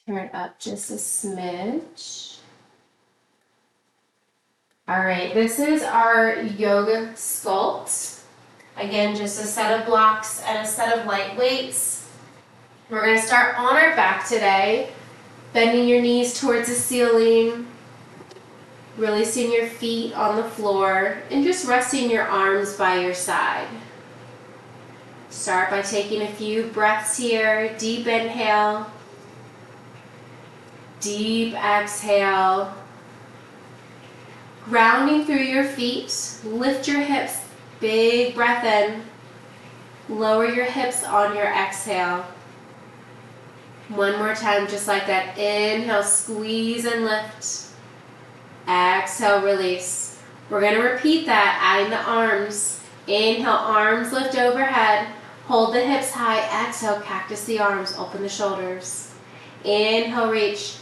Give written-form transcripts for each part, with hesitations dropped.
Turn up just a smidge. All right, this is our yoga sculpt. Again, just a set of blocks and a set of light weights. We're going to start on our back today, bending your knees towards the ceiling, releasing your feet on the floor, and just resting your arms by your side. Start by taking a few breaths here. Deep inhale, deep exhale. Grounding through your feet, lift your hips, big breath in. Lower your hips on your exhale. One more time, just like that. Inhale, squeeze and lift. Exhale, release. We're going to repeat that, adding the arms. Inhale, arms lift overhead. Hold the hips high. Exhale, cactus the arms. Open the shoulders. Inhale, reach.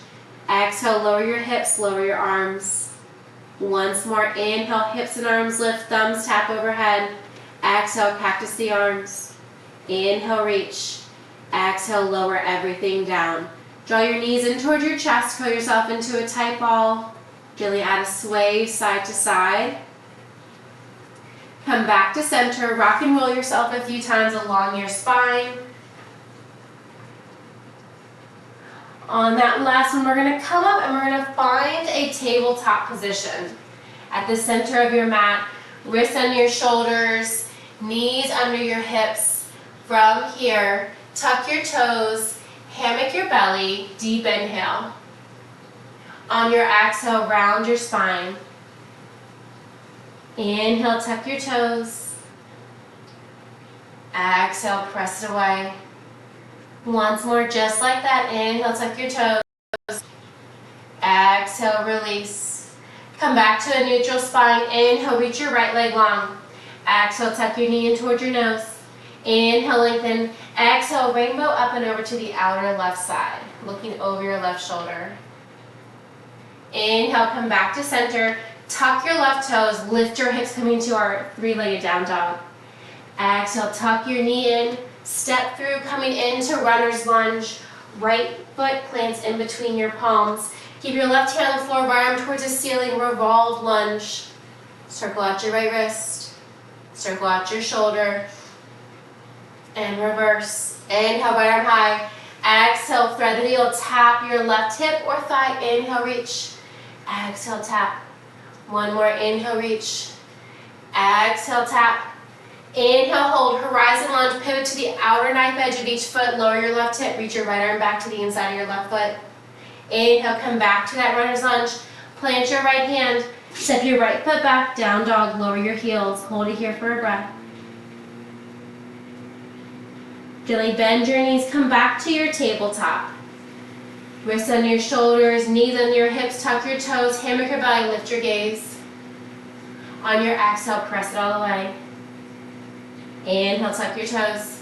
Exhale, lower your hips, lower your arms. Once more, inhale, hips and arms lift, thumbs tap overhead. Exhale, cactus the arms. Inhale, reach. Exhale, lower everything down. Draw your knees in toward your chest, curl yourself into a tight ball. Gently add a sway side to side. Come back to center, rock and roll yourself a few times along your spine. On that last one, we're going to come up and we're going to find a tabletop position. At the center of your mat, wrists under your shoulders, knees under your hips. From here, tuck your toes, hammock your belly, deep inhale. On your exhale, round your spine. Inhale, tuck your toes. Exhale, press it away. Once more, just like that. Inhale, tuck your toes. Exhale, release. Come back to a neutral spine. Inhale, reach your right leg long. Exhale, tuck your knee in toward your nose. Inhale, lengthen. Exhale, rainbow up and over to the outer left side, looking over your left shoulder. Inhale, come back to center. Tuck your left toes. Lift your hips, coming to our three-legged down dog. Exhale, tuck your knee in. Step through, coming into runner's lunge. Right foot plants in between your palms. Keep your left hand on the floor, right arm towards the ceiling, revolved lunge. Circle out your right wrist. Circle out your shoulder. And reverse. Inhale, right arm high. Exhale, thread the needle. Tap your left hip or thigh. Inhale, reach. Exhale, tap. One more, inhale, reach. Exhale, tap. Inhale, hold, horizon lunge, pivot to the outer knife edge of each foot, lower your left hip, reach your right arm back to the inside of your left foot. Inhale, come back to that runner's lunge, plant your right hand, step your right foot back, down dog, lower your heels, hold it here for a breath. Gently bend your knees, come back to your tabletop. Wrists under your shoulders, knees under your hips, tuck your toes, hammock your belly, lift your gaze. On your exhale, press it all the way. Inhale, tuck your toes.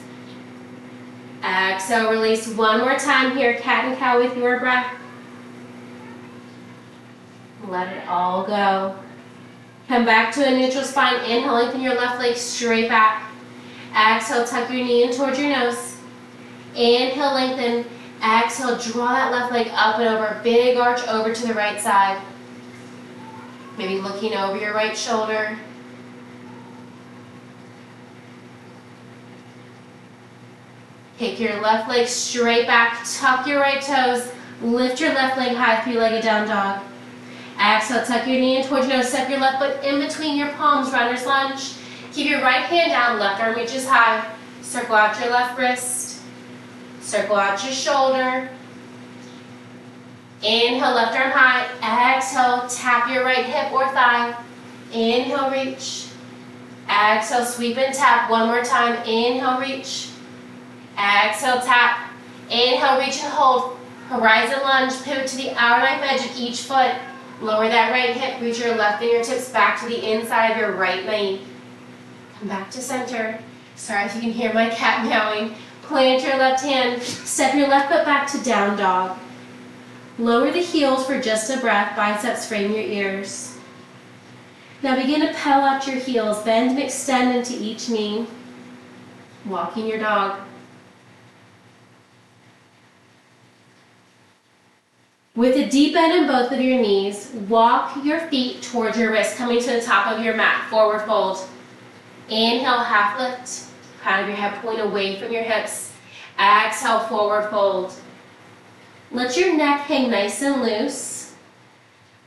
Exhale, release. One more time here, cat and cow with your breath. Let it all go. Come back to a neutral spine. Inhale, lengthen your left leg straight back. Exhale, tuck your knee in towards your nose. Inhale, lengthen. Exhale, draw that left leg up and over. Big arch over to the right side. Maybe looking over your right shoulder. Take your left leg straight back, tuck your right toes, lift your left leg high, three-legged down dog. Exhale, tuck your knee in towards your nose, step your left foot in between your palms, runner's lunge. Keep your right hand down, left arm reaches high. Circle out your left wrist. Circle out your shoulder. Inhale, left arm high. Exhale, tap your right hip or thigh. Inhale, reach. Exhale, sweep and tap. One more time. Inhale, reach. Exhale, tap. Inhale, reach and hold. Horizon lunge, pivot to the outer knife edge of each foot. Lower that right hip, reach your left fingertips back to the inside of your right knee. Come back to center. Sorry if you can hear my cat meowing. Plant your left hand, step your left foot back to down dog. Lower the heels for just a breath, biceps frame your ears. Now begin to pedal out your heels, bend and extend into each knee. Walking your dog. With a deep bend in both of your knees, walk your feet towards your wrist, coming to the top of your mat, forward fold. Inhale, half lift, crown of your head pulling away from your hips. Exhale, forward fold. Let your neck hang nice and loose.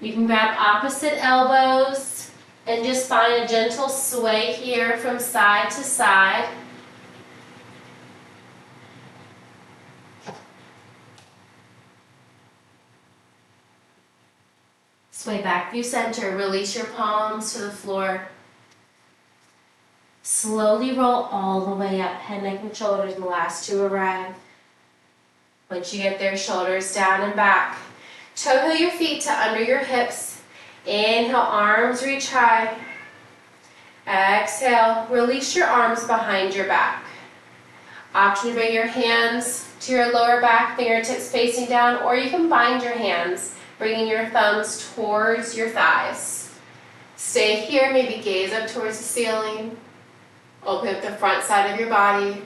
You can grab opposite elbows and just find a gentle sway here from side to side. Sway back through center, release your palms to the floor. Slowly roll all the way up, head, neck, and shoulders, and the last two arrive. Once you get there, shoulders down and back. Toe heel your feet to under your hips. Inhale, arms reach high. Exhale, release your arms behind your back. Option to bring your hands to your lower back, fingertips facing down, or you can bind your hands, bringing your thumbs towards your thighs. Stay here, maybe gaze up towards the ceiling. Open up the front side of your body.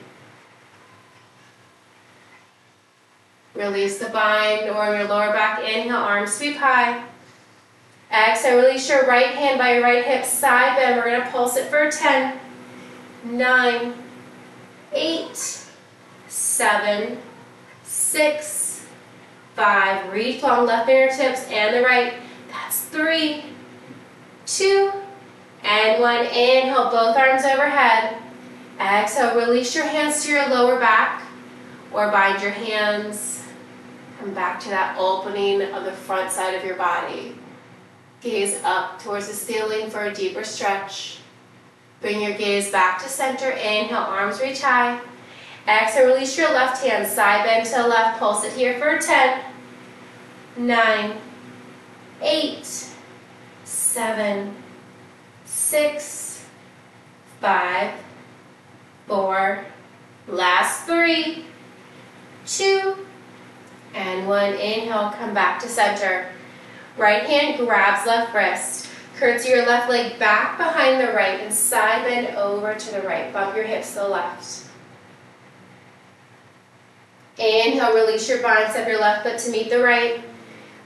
Release the bind or your lower back. Inhale, arms sweep high. Exhale, release your right hand by your right hip, side bend. We're going to pulse it for 10, 9, 8, 7, 6, 5. Reach long, left fingertips and the right. That's 3, 2, and 1. Inhale, both arms overhead. Exhale, release your hands to your lower back or bind your hands. Come back to that opening of the front side of your body. Gaze up towards the ceiling for a deeper stretch. Bring your gaze back to center. Inhale, arms reach high. Exhale, release your left hand, side bend to the left. Pulse it here for 10, 9, 8, 7, 6, 5, 4, last 3, 2, and 1. Inhale, come back to center. Right hand grabs left wrist. Curtsy your left leg back behind the right and side bend over to the right. Bump your hips to the left. Inhale, release your bind, step your left foot to meet the right.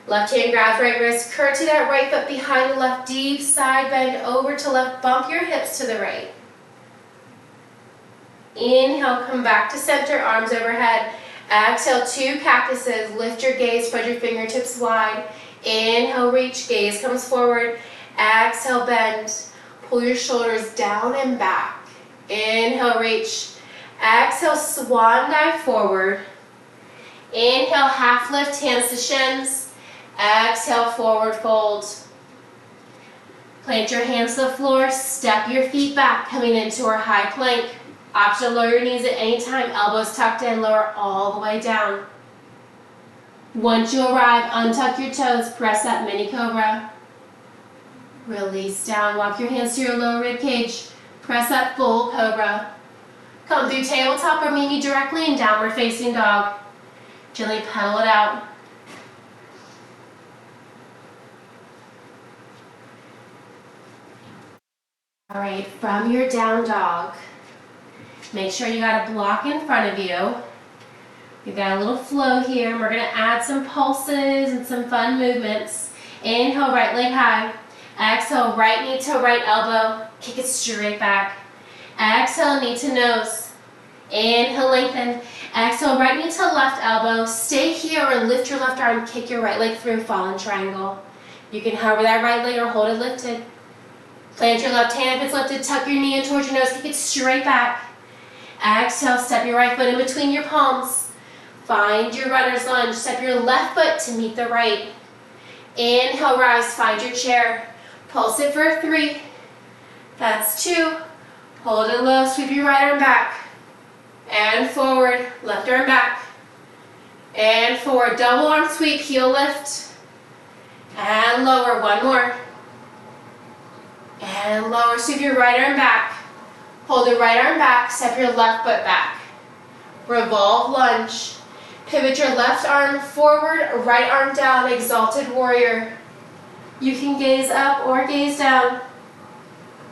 Left hand grabs right wrist, curtsy that right foot behind the left, deep side bend over to left, bump your hips to the right. Inhale, come back to center, arms overhead. Exhale, 2 cactuses, lift your gaze, spread your fingertips wide. Inhale, reach, gaze comes forward. Exhale, bend, pull your shoulders down and back. Inhale, reach. Exhale, swan dive forward. Inhale, half lift, hands to shins. Exhale, forward fold. Plant your hands to the floor, step your feet back, coming into our high plank. Option to lower your knees at any time, elbows tucked in, lower all the way down. Once you arrive, untuck your toes, press that mini cobra. Release down, walk your hands to your lower rib cage, press that full cobra. Come through tabletop or meet me directly in downward facing dog. Gently pedal it out. All right, from your down dog, make sure you got a block in front of you. You've got a little flow here, and we're gonna add some pulses and some fun movements. Inhale, right leg high. Exhale, right knee to right elbow. Kick it straight back. Exhale, knee to nose. Inhale, lengthen. Exhale, right knee to left elbow. Stay here or lift your left arm, kick your right leg through, fallen triangle. You can hover that right leg or hold it lifted. Plant your left hand if it's lifted, tuck your knee in towards your nose, kick it straight back. Exhale, step your right foot in between your palms. Find your runner's lunge, step your left foot to meet the right. Inhale, rise, find your chair. Pulse it for 3, that's 2. Hold it low, sweep your right arm back. And forward, left arm back. And forward, double arm sweep, heel lift. And lower, 1 more. And lower, sweep your right arm back. Hold the right arm back, step your left foot back. Revolve lunge. Pivot your left arm forward, right arm down, exalted warrior. You can gaze up or gaze down.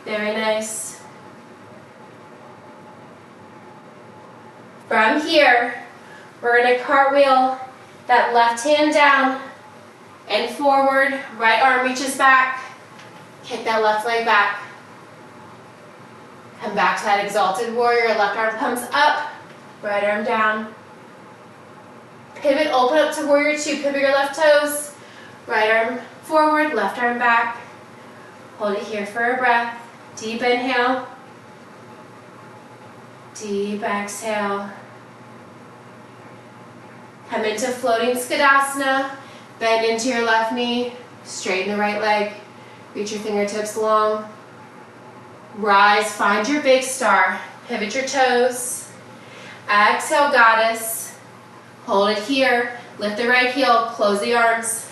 Very nice. From here, we're going to cartwheel that left hand down, and forward. Right arm reaches back. Kick that left leg back. Come back to that exalted warrior. Left arm comes up, right arm down. Pivot, open up to warrior two. Pivot your left toes. Right arm forward, left arm back. Hold it here for a breath. Deep inhale. Deep exhale. Come into floating Skadasana. Bend into your left knee. Straighten the right leg. Reach your fingertips long. Rise, find your big star. Pivot your toes. Exhale, goddess. Hold it here. Lift the right heel, close the arms.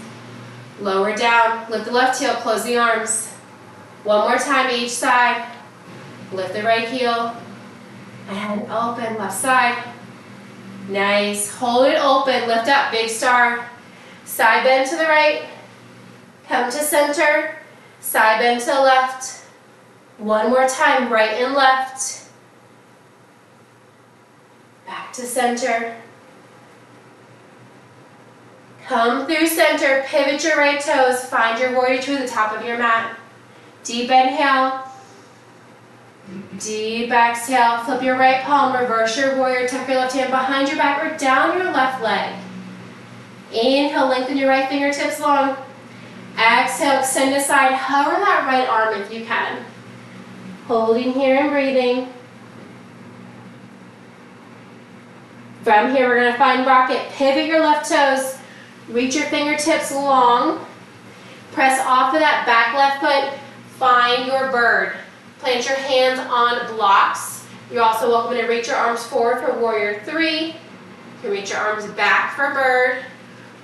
Lower down, lift the left heel, close the arms. One more time to each side. Lift the right heel. And open, left side. Nice. Hold it open, lift up, big star. Side bend to the right. Come to center. Side bend to the left. One more time, right and left. Back to center. Come through center, pivot your right toes, find your warrior two at the top of your mat. Deep inhale. Deep exhale, flip your right palm, reverse your warrior, tuck your left hand behind your back or down your left leg. Inhale, lengthen your right fingertips long. Exhale, extend aside, hover that right arm if you can. Holding here and breathing. From here, we're going to find rocket. Pivot your left toes. Reach your fingertips long. Press off of that back left foot. Find your bird. Plant your hands on blocks. You're also welcome to reach your arms forward for warrior three. You can reach your arms back for bird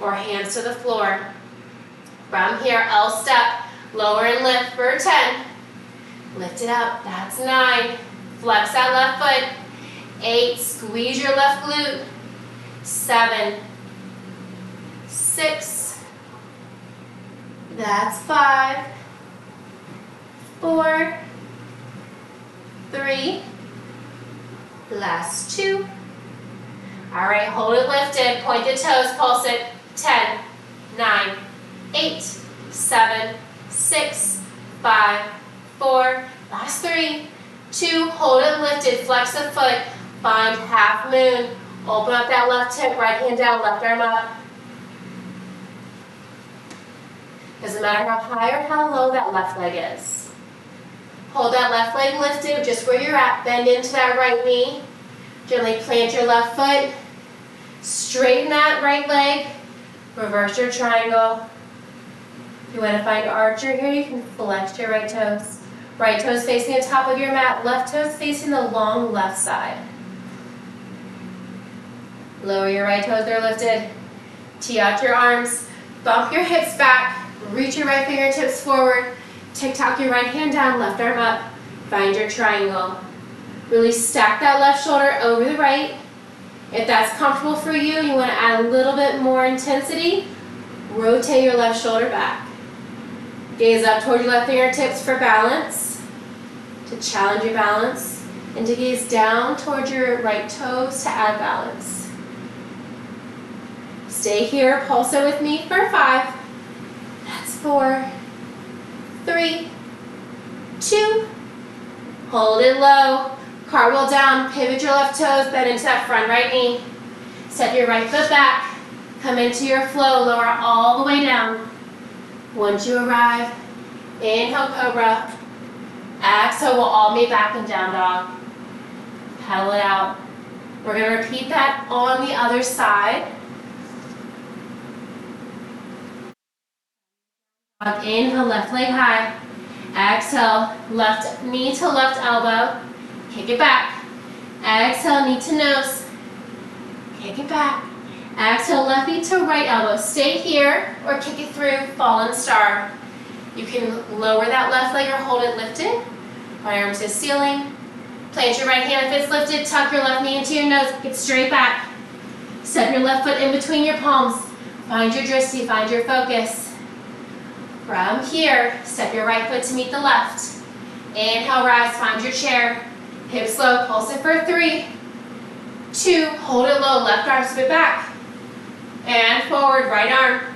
or hands to the floor. From here, L step. Lower and lift for 10. Lift it up. That's 9. Flex that left foot. 8. Squeeze your left glute. 7. 6. That's 5. 4. 3. Last 2. All right, hold it lifted. Point the toes, pulse it. 10, 9, 8, 7, 6, 5, 4. Last 3, 2. Hold it lifted. Flex the foot. Find half moon. Open up that left hip. Right hand down. Left arm up. Doesn't matter how high or how low that left leg is. Hold that left leg lifted just where you're at. Bend into that right knee. Gently plant your left foot. Straighten that right leg. Reverse your triangle. If you want to find archer here, you can flex your right toes. Right toes facing the top of your mat. Left toes facing the long left side. Lower your right toes, they're lifted. Tee out your arms. Bump your hips back. Reach your right fingertips forward. Tick-tock your right hand down, left arm up. Find your triangle. Really stack that left shoulder over the right. If that's comfortable for you, you want to add a little bit more intensity, rotate your left shoulder back. Gaze up towards your left fingertips for balance, to challenge your balance, and to gaze down towards your right toes to add balance. Stay here, pulse it with me for 5. That's 4, 3, 2. Hold it low. Cartwheel down, pivot your left toes, bend into that front right knee. Step your right foot back. Come into your flow, lower all the way down. Once you arrive, inhale, cobra. Exhale, we'll all meet back in down dog. Pedal it out. We're going to repeat that on the other side. Inhale, left leg high. Exhale, left knee to left elbow. Kick it back. Exhale, knee to nose. Kick it back. Exhale, left knee to right elbow. Stay here or kick it through, fallen star. You can lower that left leg or hold it lifted. Right arm to the ceiling. Plant your right hand if it's lifted. Tuck your left knee into your nose. Get straight back. Step your left foot in between your palms. Find your drishti, find your focus. From here, step your right foot to meet the left. Inhale, rise, find your chair. Hips low, pulse it for 3, 2, hold it low, left arm spit back. And forward, right arm.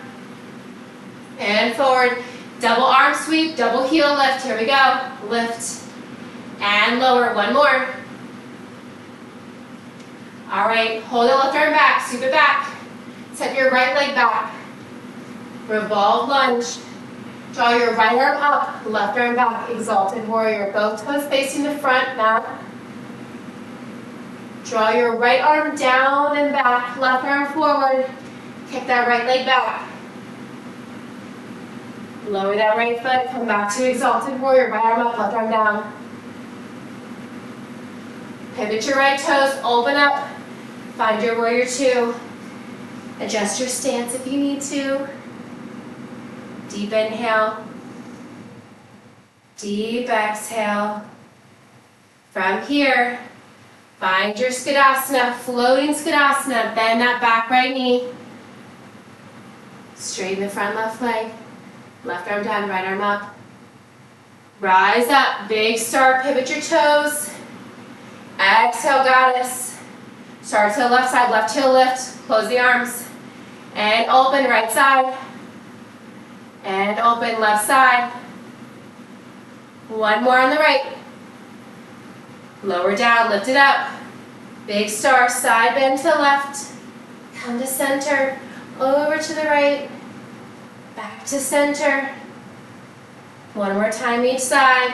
and forward. Double arm sweep, double heel lift. Here we go. Lift and lower. One more. All right, hold the left arm back, sweep it back. Step your right leg back. Revolve lunge. Draw your right arm up, left arm back. Exalted warrior. Both toes facing the front now. Draw your right arm down and back, left arm forward. Kick that right leg back. Lower that right foot, come back to exalted warrior. Right arm up, left arm down. Pivot your right toes, open up. Find your warrior two. Adjust your stance if you need to. Deep inhale. Deep exhale. From here, find your Skadasana, floating Skadasana. Bend that back right knee. Straighten the front left leg. Left arm down, right arm up. Rise up, big start, pivot your toes. Exhale, goddess. Start to the left side, left heel lift. Close the arms. And open, right side. And open, left side. One more on the right. Lower down, lift it up. Big star, side bend to the left. Come to center, over to the right. Back to center. One more time each side.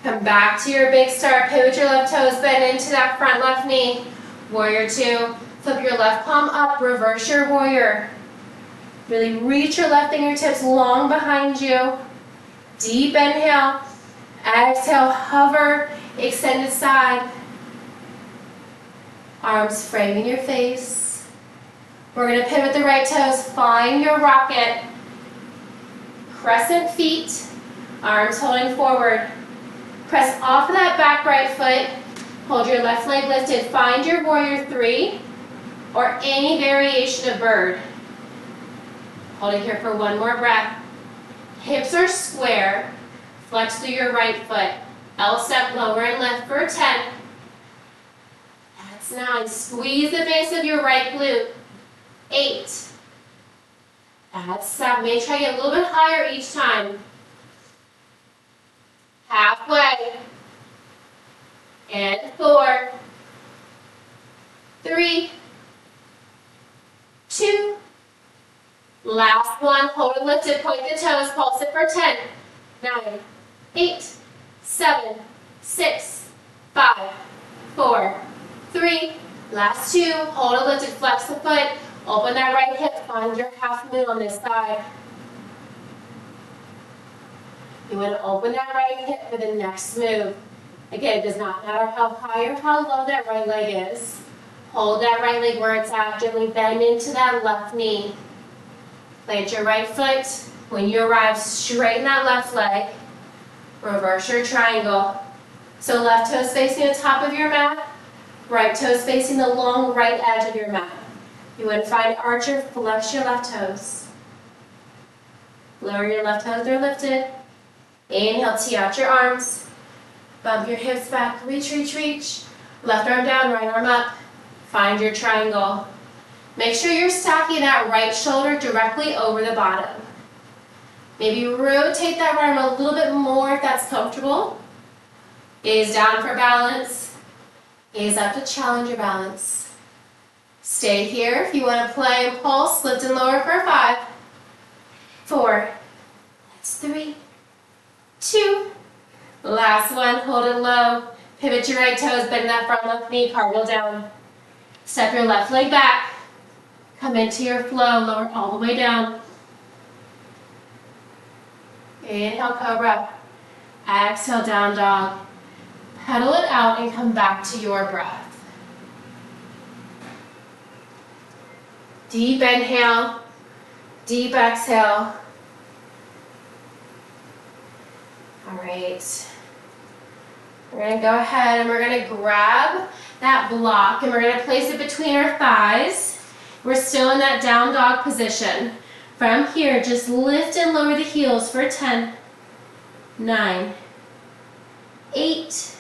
Come back to your big star, pivot your left toes, bend into that front left knee. Warrior two, flip your left palm up, reverse your warrior. Really reach your left fingertips long behind you. Deep inhale, exhale, hover, extended side. Arms framing your face. We're gonna pivot the right toes, find your rocket. Crescent feet, arms holding forward. Press off of that back right foot. Hold your left leg lifted. Find your warrior three or any variation of bird. Hold it here for one more breath. Hips are square. Flex through your right foot. L step, lower and lift for 10. That's 9. Squeeze the base of your right glute. 8. That's 7. May try to get a little bit higher each time. Halfway. And 4, 3, 2, last one, hold it lifted, point the toes, pulse it for 10, 9, 8, 7, 6, 5, 4, 3, last 2, hold it lifted, flex the foot, open that right hip, find your half moon on this side. You want to open that right hip for the next move. Again, it does not matter how high or how low that right leg is. Hold that right leg where it's at. Gently bend into that left knee. Plant your right foot. When you arrive, straighten that left leg. Reverse your triangle. So left toes facing the top of your mat. Right toes facing the long right edge of your mat. You want to find archer, flex your left toes. Lower your left toes, they're lifted. Inhale, tee out your arms. Bump your hips back, reach, reach, reach. Left arm down, right arm up. Find your triangle. Make sure you're stacking that right shoulder directly over the bottom. Maybe rotate that right arm a little bit more if that's comfortable. Gaze down for balance. Gaze up to challenge your balance. Stay here if you want to play and pulse, lift and lower for 5, 4, that's 3, 2, last one, hold it low. Pivot your right toes, bend that front left knee, cartwheel down. Step your left leg back. Come into your flow, lower all the way down. Inhale, cobra. Exhale, down dog. Pedal it out and come back to your breath. Deep inhale, deep exhale. All right. We're going to go ahead and we're going to grab that block and we're going to place it between our thighs. We're still in that down dog position. From here, just lift and lower the heels for 10, 9, 8,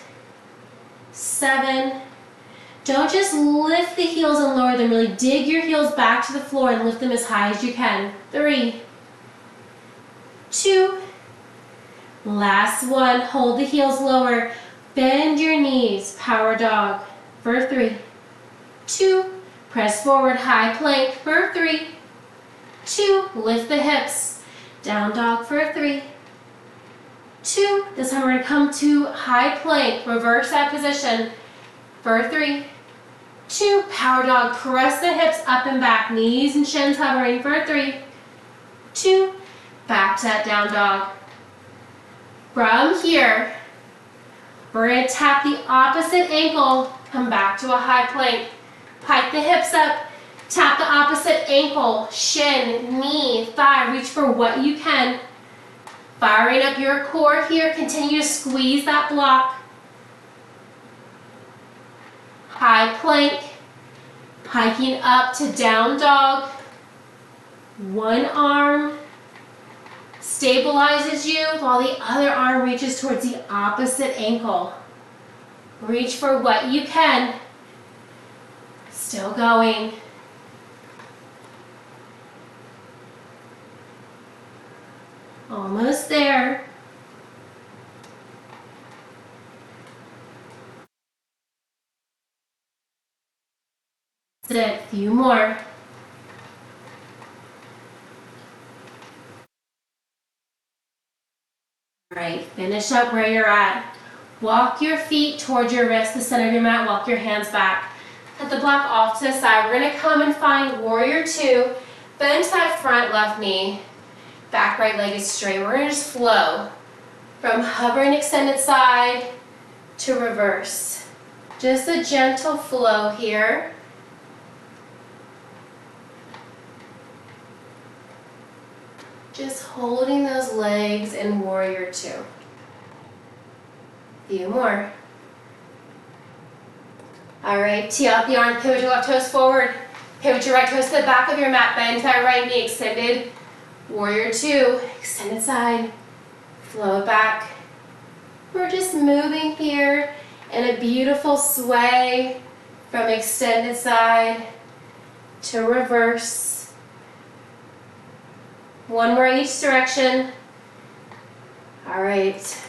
7, Don't just lift the heels and lower them. Really dig your heels back to the floor and lift them as high as you can. 3, 2, last one. Hold the heels lower. Bend your knees. Power dog for 3, 2, press forward. High plank for 3, 2, lift the hips. Down dog for 3, 2. This time we're going to come to high plank. Reverse that position for 3, 2. Power dog. Press the hips up and back. Knees and shins hovering for 3, 2. Back to that down dog. From here, we're going to tap the opposite ankle. Come back to a high plank. Pike the hips up. Tap the opposite ankle, shin, knee, thigh. Reach for what you can. Firing up your core here. Continue to squeeze that block. High plank. Hiking up to down dog. One arm stabilizes you while the other arm reaches towards the opposite ankle. Reach for what you can. Still going. Almost there. That's it. A few more. All right, finish up where you're at. Walk your feet towards your wrist, the center of your mat. Walk your hands back. Set the block off to the side. We're going to come and find warrior 2. Bend that front left knee. Back right leg is straight. We're going to just flow from hovering extended side to reverse. Just a gentle flow here. Just holding those legs in warrior 2. A few more. All right, tee out the arm, pivot your left toes forward. Pivot your right toes to the back of your mat. Bend that right knee, extended. Warrior 2, extended side, flow it back. We're just moving here in a beautiful sway from extended side to reverse. One more each direction. All right,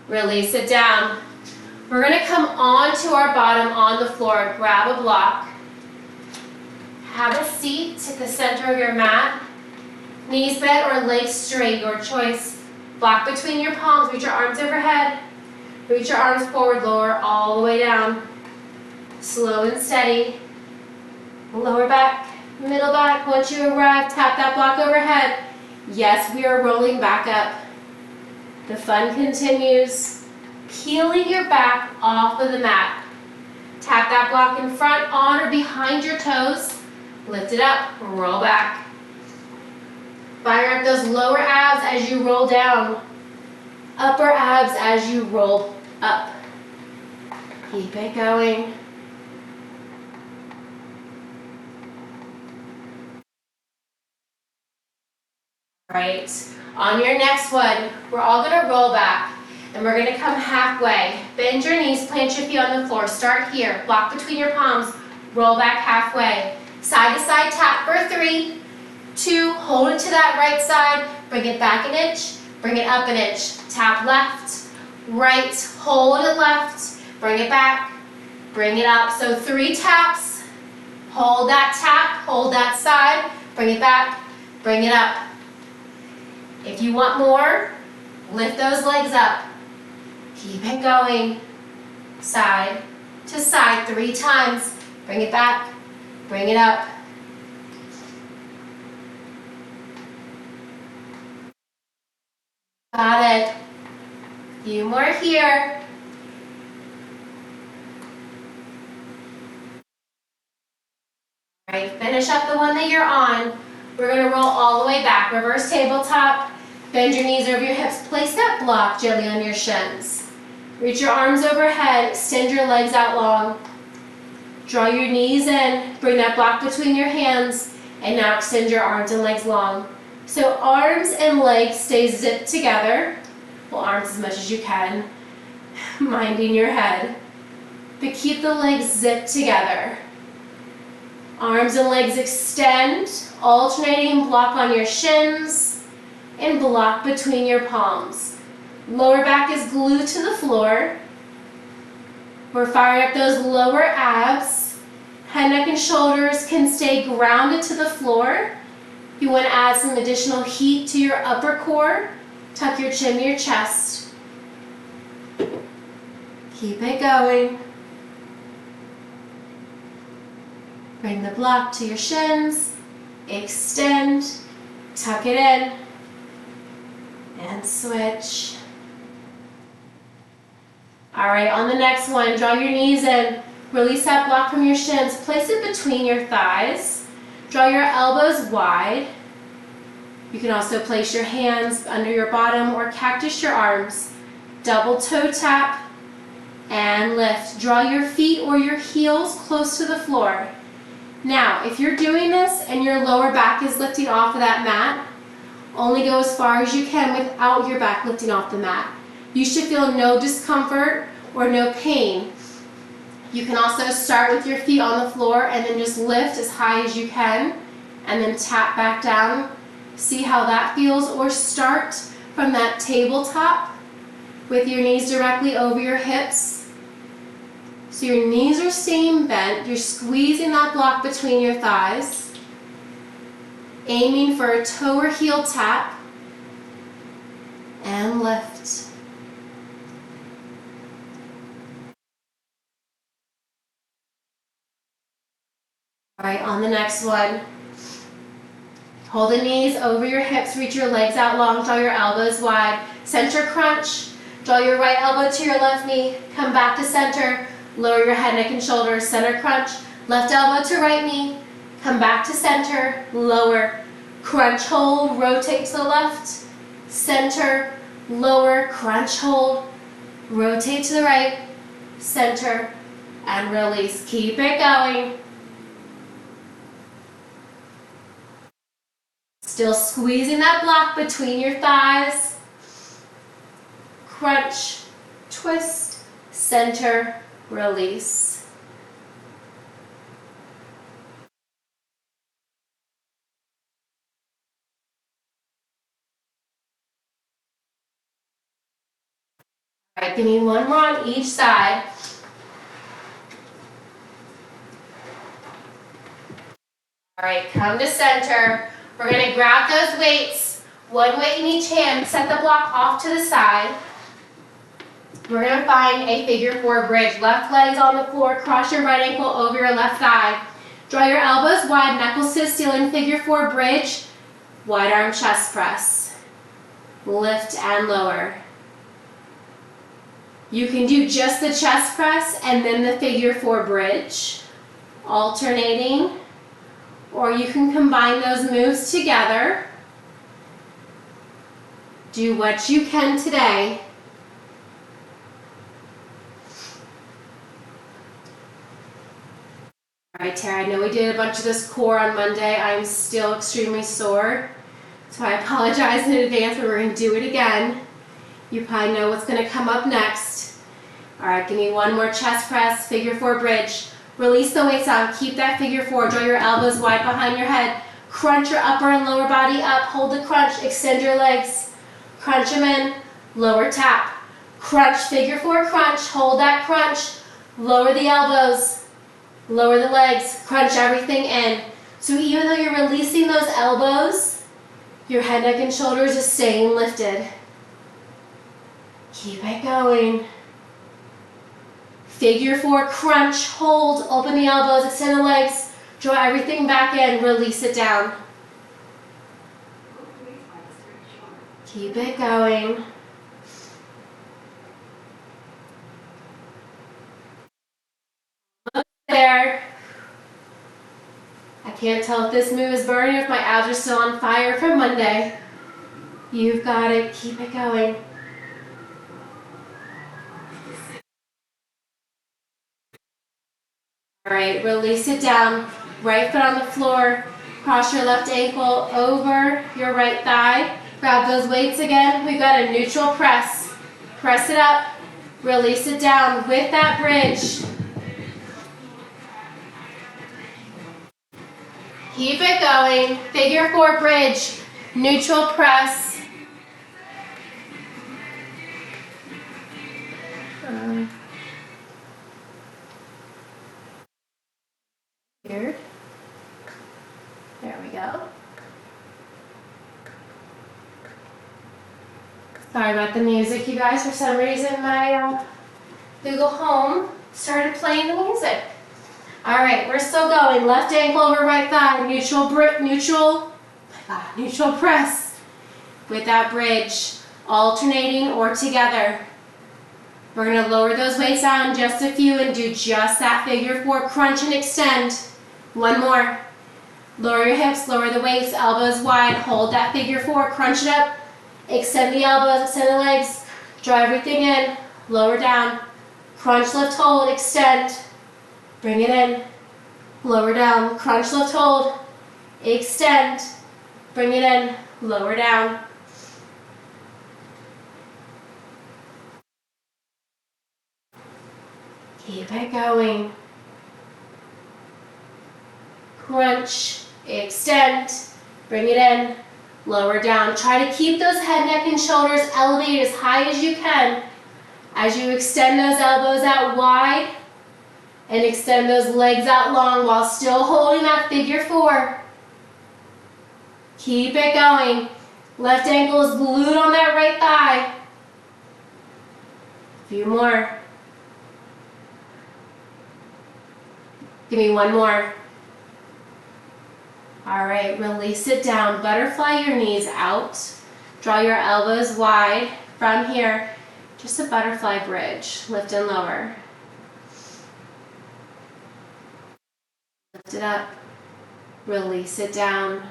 release it down. We're going to come onto our bottom on the floor, grab a block. Have a seat to the center of your mat. Knees bent or legs straight, your choice. Block between your palms, reach your arms overhead. Reach your arms forward, lower all the way down. Slow and steady. Lower back, middle back. Once you arrive, tap that block overhead. Yes, we are rolling back up. The fun continues. Peeling your back off of the mat. Tap that block in front, on or behind your toes. Lift it up, roll back. Fire up those lower abs as you roll down. Upper abs as you roll up. Keep it going. All right, on your next one, we're all going to roll back. And we're going to come halfway. Bend your knees, plant your feet on the floor. Start here. Block between your palms. Roll back halfway. Side to side tap for 3, 2. Hold it to that right side. Bring it back an inch. Bring it up an inch. Tap left, right. Hold it left. Bring it back. Bring it up. So 3 taps. Hold that tap. Hold that side. Bring it back. Bring it up. If you want more, lift those legs up. Keep it going. Side to side 3 times. Bring it back. Bring it up. Got it. Few more here. All right, finish up the one that you're on. We're going to roll all the way back. Reverse tabletop. Bend your knees over your hips. Place that block gently on your shins. Reach your arms overhead. Extend your legs out long. Draw your knees in. Bring that block between your hands. And now extend your arms and legs long. So arms and legs stay zipped together. Well, arms as much as you can. Minding your head. but keep the legs zipped together. Arms and legs extend, alternating block on your shins and block between your palms. Lower back is glued to the floor. We're firing up those lower abs. Head, neck, and shoulders can stay grounded to the floor. You want to add some additional heat to your upper core. Tuck your chin to your chest. Keep it going. Bring the block to your shins. Extend. Tuck it in. And switch. All right, on the next one, draw your knees in. Release that block from your shins. Place it between your thighs. Draw your elbows wide. You can also place your hands under your bottom or cactus your arms. Double toe tap and lift. Draw your feet or your heels close to the floor. Now, if you're doing this and your lower back is lifting off of that mat, only go as far as you can without your back lifting off the mat. You should feel no discomfort or no pain. You can also start with your feet on the floor and then just lift as high as you can and then tap back down. See how that feels, or start from that tabletop with your knees directly over your hips. So your knees are staying bent. You're squeezing that block between your thighs, aiming for a toe or heel tap, and lift. All right, on the next one, hold the knees over your hips, reach your legs out long, draw your elbows wide, center crunch, draw your right elbow to your left knee, come back to center, lower your head, neck, and shoulders, center crunch, left elbow to right knee, come back to center, lower, crunch, hold, rotate to the left, center, lower, crunch, hold, rotate to the right, center, and release. Keep it going. Still squeezing that block between your thighs. Crunch, twist, center, release. All right, give me one more on each side. All right, come to center. We're going to grab those weights, one weight in each hand, set the block off to the side. We're going to find a figure four bridge. Left leg's on the floor, cross your right ankle over your left thigh. Draw your elbows wide, knuckles to the ceiling, figure four bridge, wide arm chest press. Lift and lower. You can do just the chest press and then the figure four bridge, alternating. Or you can combine those moves together. Do what you can today. All right, Tara, I know we did a bunch of this core on Monday. I'm still extremely sore, so I apologize in advance, but we're going to do it again. You probably know what's going to come up next. All right, give me one more chest press, figure four bridge. Release the weights out. Keep that figure four. Draw your elbows wide behind your head. Crunch your upper and lower body up. Hold the crunch. Extend your legs. Crunch them in. Lower tap. Crunch, figure four crunch. Hold that crunch. Lower the elbows. Lower the legs. Crunch everything in. So even though you're releasing those elbows, your head, neck, and shoulders is staying lifted. Keep it going. Figure four, crunch, hold, open the elbows, extend the legs, draw everything back in, release it down. Keep it going. There. I can't tell if this move is burning or if my abs are still on fire from Monday. You've got it. Keep it going. All right, release it down. Right foot on the floor. Cross your left ankle over your right thigh. Grab those weights again. We've got a neutral press. Press it up. Release it down with that bridge. Keep it going. Figure 4 bridge, neutral press. Weird. There we go. Sorry about the music, you guys. For some reason, my Google Home started playing the music. All right, we're still going. Left ankle over right thigh. Neutral press with that bridge, alternating or together. We're gonna lower those weights down just a few and do just that figure 4 crunch and extend. One more. Lower your hips, lower the weights, elbows wide, hold that figure 4, crunch it up, extend the elbows, extend the legs, draw everything in, lower down, crunch, lift, hold, extend, bring it in, lower down, crunch, lift, hold, extend, bring it in, lower down. Keep it going. Crunch, extend, bring it in, lower down. Try to keep those head, neck, and shoulders elevated as high as you can as you extend those elbows out wide and extend those legs out long while still holding that figure 4. Keep it going. Left ankle is glued on that right thigh. A few more. Give me one more. All right, release it down. Butterfly your knees out. Draw your elbows wide. From here, just a butterfly bridge. Lift and lower. Lift it up. Release it down.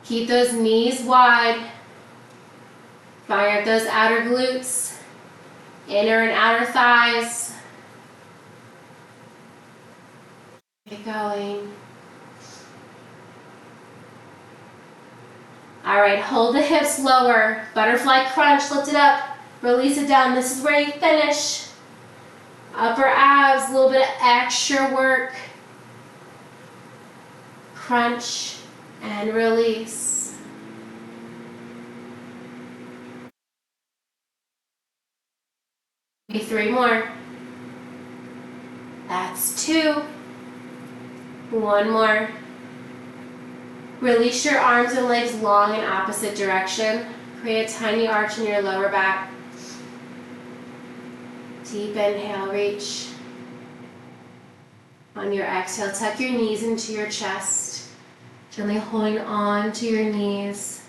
Keep those knees wide. Fire up those outer glutes, inner and outer thighs. Keep going. All right, hold the hips lower. Butterfly crunch, lift it up, release it down. This is where you finish. Upper abs, a little bit of extra work. Crunch and release. Maybe 3 more. That's 2. 1 more. Release your arms and legs long in opposite direction. Create a tiny arch in your lower back. Deep inhale, reach. On your exhale, tuck your knees into your chest. Gently holding on to your knees.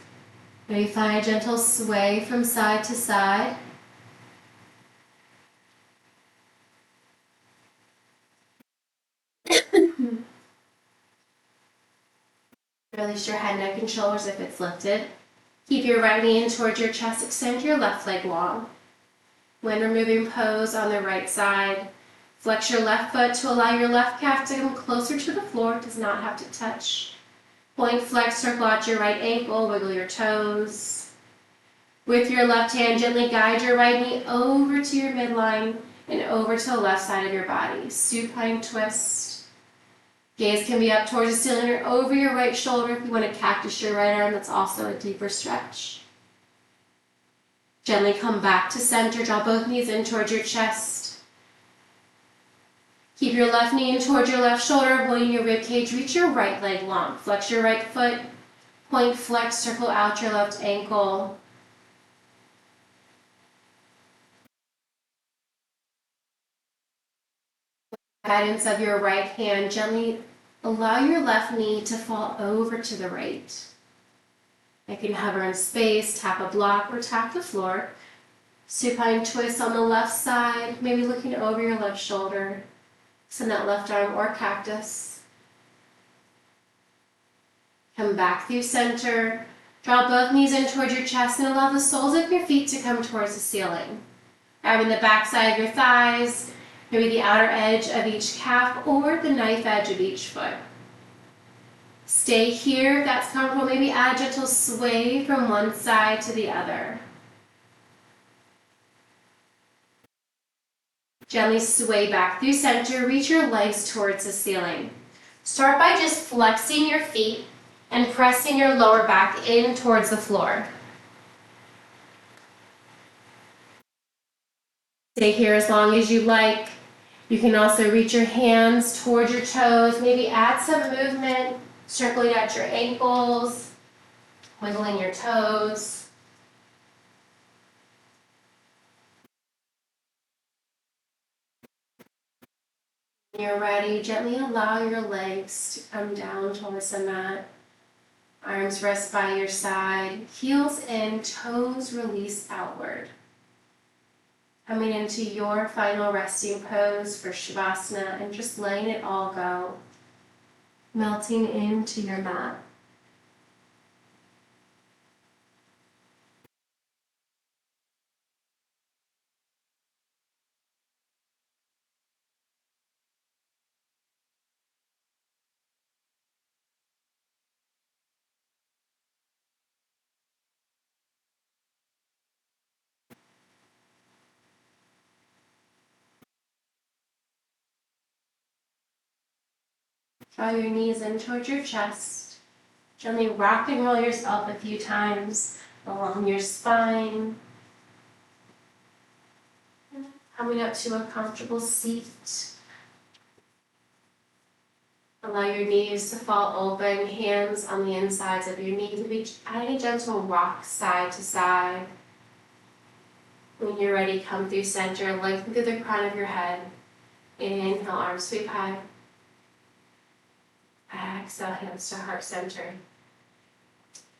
Maybe find a gentle sway from side to side. Release your head, neck, and shoulders if it's lifted. Keep your right knee in towards your chest. Extend your left leg long. When removing pose on the right side, flex your left foot to allow your left calf to come closer to the floor. It does not have to touch. Point, flex, circle out your right ankle, wiggle your toes. With your left hand, gently guide your right knee over to your midline and over to the left side of your body. Supine twist. Gaze can be up towards the ceiling or over your right shoulder. If you want to cactus your right arm, that's also a deeper stretch. Gently come back to center. Draw both knees in towards your chest. Keep your left knee in towards your left shoulder, holding your rib cage. Reach your right leg long. Flex your right foot. Point, flex, circle out your left ankle. Guidance of your right hand, gently allow your left knee to fall over to the right. You can hover in space, tap a block, or tap the floor. Supine twist on the left side, maybe looking over your left shoulder. Send that left arm or cactus. Come back through center. Draw both knees in towards your chest and allow the soles of your feet to come towards the ceiling. Grabbing the back side of your thighs, maybe the outer edge of each calf or the knife edge of each foot. Stay here if that's comfortable. Maybe add a gentle sway from one side to the other. Gently sway back through center. Reach your legs towards the ceiling. Start by just flexing your feet and pressing your lower back in towards the floor. Stay here as long as you like. You can also reach your hands towards your toes, maybe add some movement, circling out your ankles, wiggling your toes. When you're ready, gently allow your legs to come down towards the mat. Arms rest by your side, heels in, toes release outward. Coming into your final resting pose for Shavasana and just letting it all go, melting into your mat. Draw your knees in towards your chest. Gently rock and roll yourself a few times along your spine. Coming up to a comfortable seat. Allow your knees to fall open, hands on the insides of your knees. Maybe adding a gentle rock side to side. When you're ready, come through center, lengthen through the crown of your head. Inhale, arms sweep high. Exhale, hands to heart center.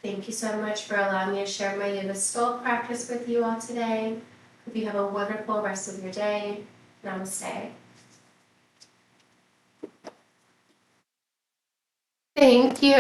Thank you so much for allowing me to share my yoga sculpt practice with you all today. Hope you have a wonderful rest of your day. Namaste. Thank you.